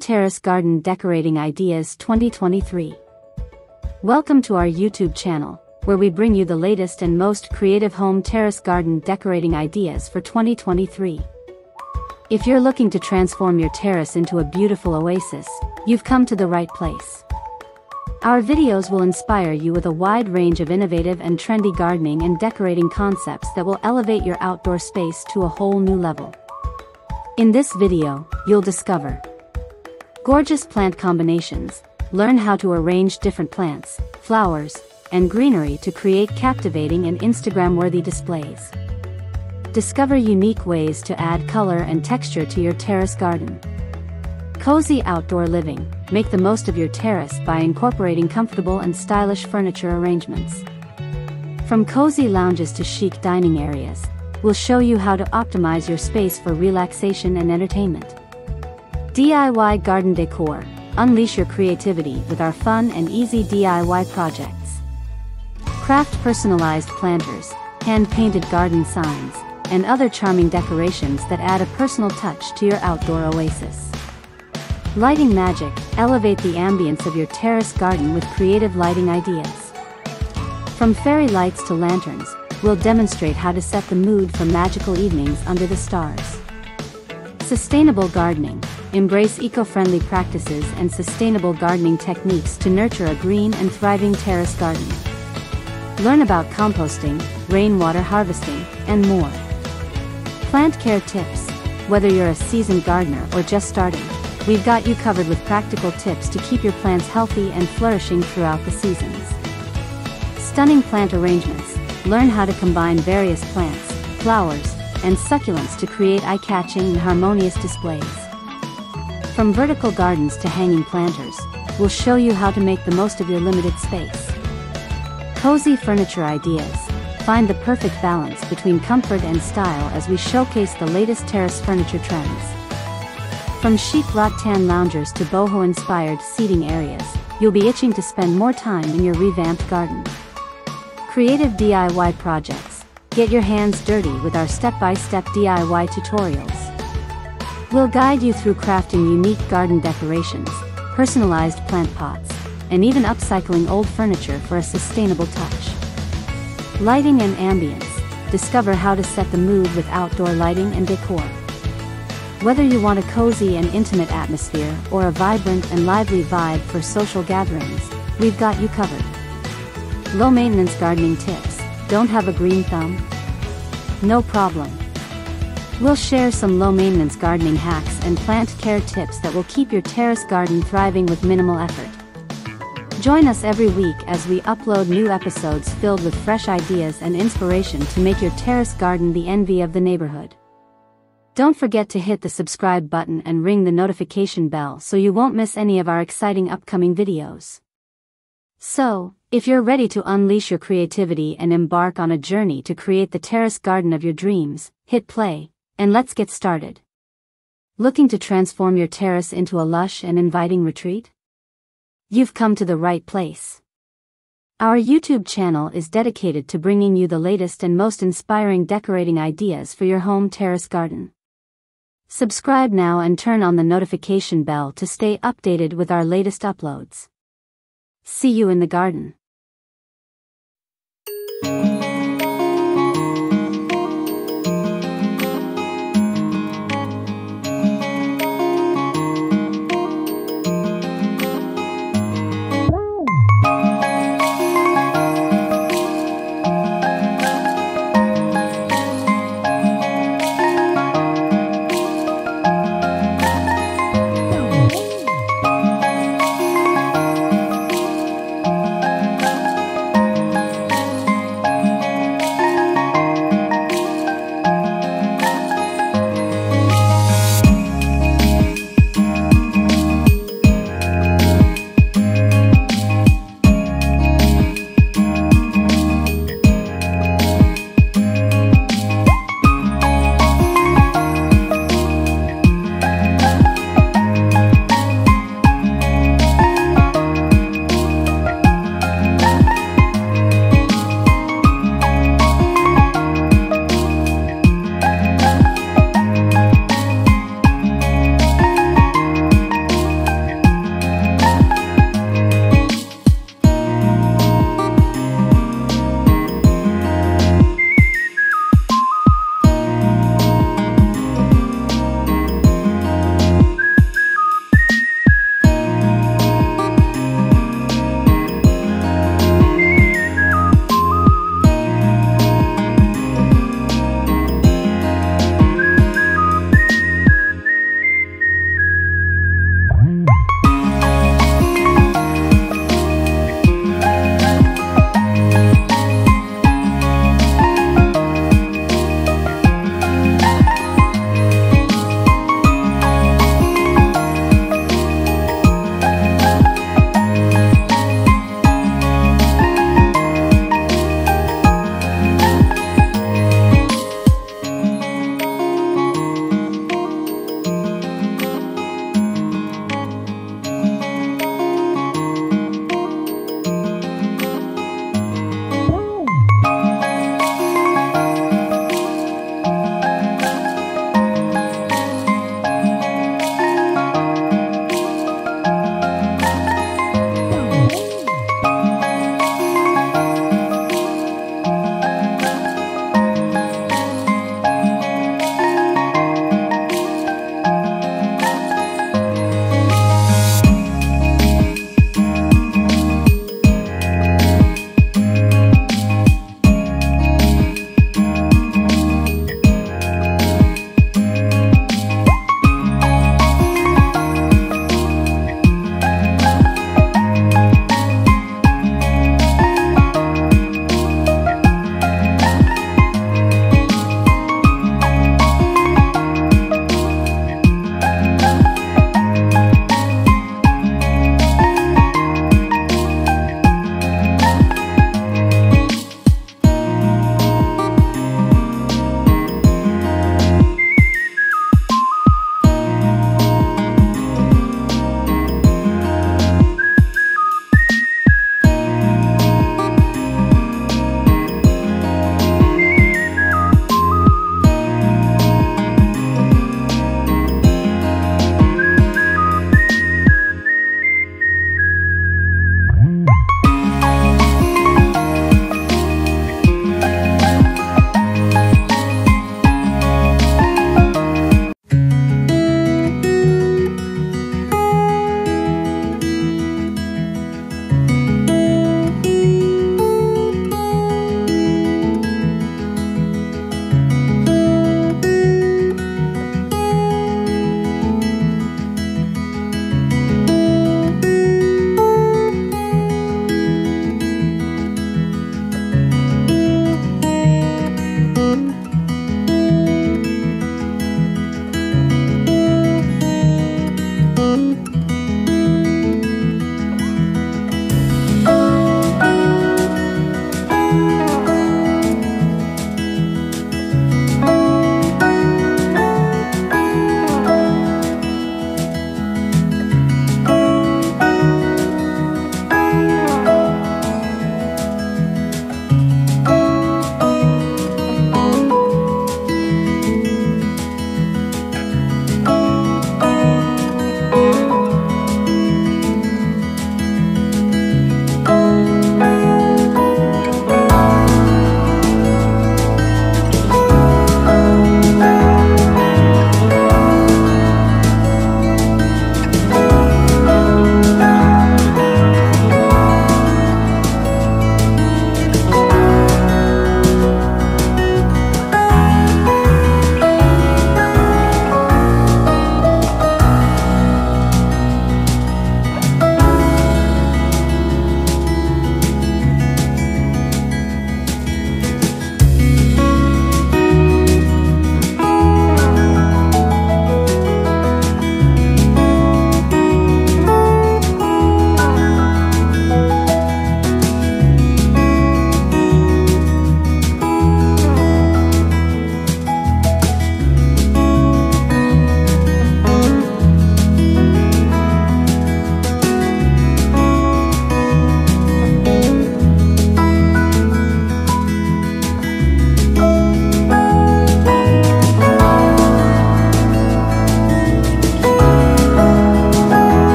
Terrace Garden Decorating Ideas 2023. Welcome to our YouTube channel, where we bring you the latest and most creative home terrace garden decorating ideas for 2023. If you're looking to transform your terrace into a beautiful oasis, you've come to the right place. Our videos will inspire you with a wide range of innovative and trendy gardening and decorating concepts that will elevate your outdoor space to a whole new level. In this video, you'll discover gorgeous plant combinations, learn how to arrange different plants, flowers, and greenery to create captivating and Instagram-worthy displays. Discover unique ways to add color and texture to your terrace garden. Cozy outdoor living, make the most of your terrace by incorporating comfortable and stylish furniture arrangements. From cozy lounges to chic dining areas, we'll show you how to optimize your space for relaxation and entertainment. DIY garden decor, unleash your creativity with our fun and easy DIY projects. Craft personalized planters, hand-painted garden signs, and other charming decorations that add a personal touch to your outdoor oasis. Lighting magic, elevate the ambience of your terrace garden with creative lighting ideas. From fairy lights to lanterns, we'll demonstrate how to set the mood for magical evenings under the stars. Sustainable gardening, embrace eco-friendly practices and sustainable gardening techniques to nurture a green and thriving terrace garden. Learn about composting, rainwater harvesting, and more. Plant care tips, whether you're a seasoned gardener or just starting, we've got you covered with practical tips to keep your plants healthy and flourishing throughout the seasons. Stunning plant arrangements, learn how to combine various plants, flowers, and succulents to create eye-catching and harmonious displays. From vertical gardens to hanging planters, we'll show you how to make the most of your limited space. Cozy furniture ideas, find the perfect balance between comfort and style as we showcase the latest terrace furniture trends. From chic rattan loungers to boho-inspired seating areas, you'll be itching to spend more time in your revamped garden. Creative DIY projects, get your hands dirty with our step-by-step DIY tutorials. We'll guide you through crafting unique garden decorations, personalized plant pots, and even upcycling old furniture for a sustainable touch. Lighting and ambience, discover how to set the mood with outdoor lighting and decor. Whether you want a cozy and intimate atmosphere or a vibrant and lively vibe for social gatherings, we've got you covered. Low-maintenance gardening tips, don't have a green thumb? No problem. We'll share some low-maintenance gardening hacks and plant care tips that will keep your terrace garden thriving with minimal effort. Join us every week as we upload new episodes filled with fresh ideas and inspiration to make your terrace garden the envy of the neighborhood. Don't forget to hit the subscribe button and ring the notification bell so you won't miss any of our exciting upcoming videos. So, if you're ready to unleash your creativity and embark on a journey to create the terrace garden of your dreams, hit play, and let's get started. Looking to transform your terrace into a lush and inviting retreat? You've come to the right place. Our YouTube channel is dedicated to bringing you the latest and most inspiring decorating ideas for your home terrace garden. Subscribe now and turn on the notification bell to stay updated with our latest uploads. See you in the garden.